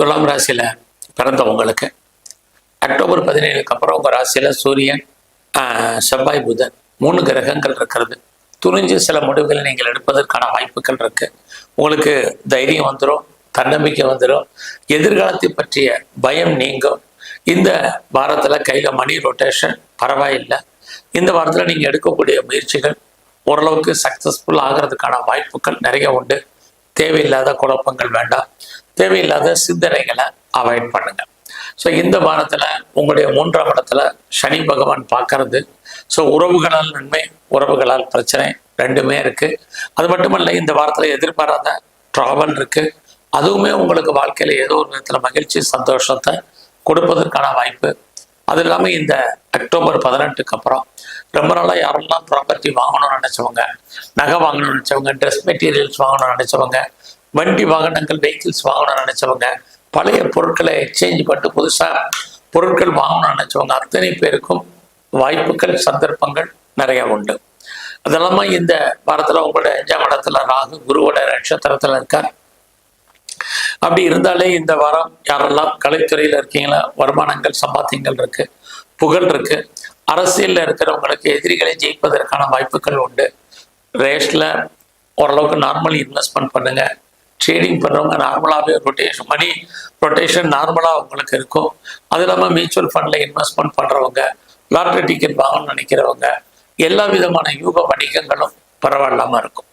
துலாம் ராசியில் பிறந்தவங்களுக்கு அக்டோபர் 17க்கு அப்புறம் உங்கள் ராசியில் சூரியன், செவ்வாய், புதன் 3 கிரகங்கள் இருக்கிறது. துணிஞ்சு சில முடிவுகளை நீங்கள் எடுப்பதற்கான வாய்ப்புகள் இருக்கு. உங்களுக்கு தைரியம் வந்துடும், தன்னம்பிக்கை வந்துடும், எதிர்காலத்தை பற்றிய பயம் நீங்கும். இந்த வாரத்தில் கையில் மணி ரொட்டேஷன் பரவாயில்லை. இந்த வாரத்தில் நீங்கள் எடுக்கக்கூடிய முயற்சிகள் ஓரளவுக்கு சக்ஸஸ்ஃபுல் ஆகிறதுக்கான வாய்ப்புகள் நிறைய உண்டு. தேவையில்லாத குழப்பங்கள் வேண்டாம், தேவையில்லாத சிந்தனைகளை அவாய்ட் பண்ணுங்க. ஸோ இந்த வாரத்தில் உங்களுடைய 3ஆம் இடத்துல சனி பகவான் பார்க்கறது. ஸோ உறவுகளால் நன்மை, உறவுகளால் பிரச்சனை ரெண்டுமே இருக்குது. அது மட்டுமல்ல, இந்த வாரத்தில் எதிர்பாராத ட்ராவல் இருக்குது. அதுவுமே உங்களுக்கு வாழ்க்கையில் ஏதோ ஒரு விதத்தில் மகிழ்ச்சி, சந்தோஷத்தை கொடுப்பதற்கான வாய்ப்பு. அது இல்லாமல் இந்த அக்டோபர் 18க்கு அப்புறம் ரொம்ப நாளாக யாரெல்லாம் ப்ராப்பர்ட்டி வாங்கணும்னு நினச்சவங்க, நகை வாங்கணும்னு நினச்சவங்க, ட்ரெஸ் மெட்டீரியல்ஸ் வாங்கணும்னு நினச்சவங்க, வண்டி வாகனங்கள் வெஹிக்கிள்ஸ் வாங்கணும்னு நினச்சவங்க, பழைய பொருட்களை எக்ஸ்சேஞ்ச் பண்ணிட்டு புதுசாக பொருட்கள் வாங்கணும்னு நினச்சவங்க அத்தனை பேருக்கும் வாய்ப்புகள், சந்தர்ப்பங்கள் நிறையா உண்டு. அது இல்லாமல் இந்த வாரத்தில் உங்களோட 5ஆம் இடத்துல ராகு குருவோட நட்சத்திரத்தில் இருக்கார். அப்படி இருந்தாலே இந்த வாரம் யாரெல்லாம் கலைத்துறையில் இருக்கீங்களா, வருமானங்கள், சம்பாத்தியங்கள் இருக்கு, புகழ் இருக்கு. அரசியலில் இருக்கிறவங்களுக்கு எதிரிகளை ஜெயிப்பதற்கான வாய்ப்புகள் உண்டு. ரேஷில் ஓரளவுக்கு நார்மல் இன்வெஸ்ட்மெண்ட் பண்ணுங்க. ட்ரேடிங் பண்ணுறவங்க நார்மலாகவே மணி ரொட்டேஷன் நார்மலாக உங்களுக்கு இருக்கும். அது இல்லாமல் மியூச்சுவல் ஃபண்டில் இன்வெஸ்ட்மெண்ட் பண்ணுறவங்க, லாட்ரி டிக்கெட் வாங்கணும்னு நினைக்கிறவங்க, எல்லா விதமான யூக வணிகங்களும் பரவாயில்லாமல் இருக்கும்.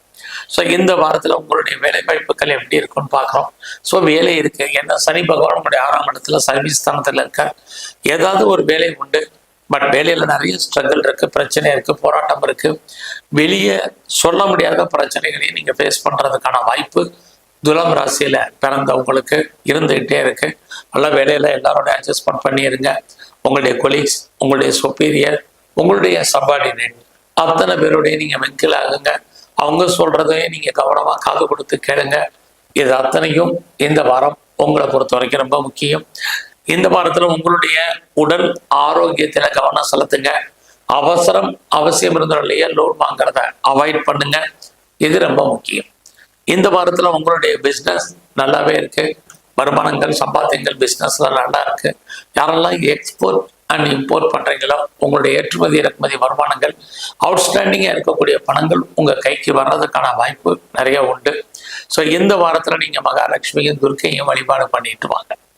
ஸோ இந்த வாரத்தில் உங்களுடைய வேலை வாய்ப்புகள் எப்படி இருக்குன்னு பார்க்குறோம். ஸோ வேலை இருக்குது. ஏன்னா சனி பகவான் உங்களுடைய 6ஆம் இடத்துல சர்வீஸ் ஸ்தானத்தில் இருக்கார். ஏதாவது ஒரு வேலை உண்டு, பட் வேலையில் நிறைய ஸ்ட்ரகிள் இருக்குது, பிரச்சனை இருக்குது, போராட்டம் இருக்குது. வெளியே சொல்ல முடியாத பிரச்சனைகளையும் நீங்கள் ஃபேஸ் பண்ணுறதுக்கான வாய்ப்பு துலாம் ராசியில் பிறந்தவங்களுக்கு இருந்துகிட்டே இருக்குது. நல்ல வேலையில் எல்லாரோட அட்ஜஸ்ட்மெண்ட் பண்ணிடுங்க. உங்களுடைய கொலீக்ஸ், உங்களுடைய சுப்பீரியர், உங்களுடைய சப்பார்டினேட் அத்தனை பேருடைய நீங்கள் மெங்கில் ஆகுங்க. அவங்க சொல்கிறதையும் நீங்கள் கவனமாக காது கொடுத்து கேளுங்க. இது அத்தனையும் இந்த வாரம் உங்களை பொறுத்த வரைக்கும் ரொம்ப முக்கியம். இந்த வாரத்தில் உங்களுடைய உடல் ஆரோக்கியத்தில் கவனம் செலுத்துங்க. அவசியம் இருந்தோம் இல்லையா, லோன் வாங்குறத அவாய்ட் பண்ணுங்க. இது ரொம்ப முக்கியம். இந்த வாரத்தில் உங்களுடைய பிஸ்னஸ் நல்லாவே இருக்குது. வருமானங்கள், சம்பாத்தியங்கள் பிஸ்னஸ்ல நல்லா இருக்குது. யாரெல்லாம் எக்ஸ்போர்ட் அண்ட் இம்போர்ட் பண்ணுறீங்களோ உங்களுடைய ஏற்றுமதி இறக்குமதி வருமானங்கள், அவுட்ஸ்டாண்டிங்காக இருக்கக்கூடிய பணங்கள் உங்கள் கைக்கு வர்றதுக்கான வாய்ப்பு நிறைய உண்டு. ஸோ இந்த வாரத்தில் நீங்கள் மகாலட்சுமியும் துர்க்கையும் வழிபாடு பண்ணிட்டு வாங்க.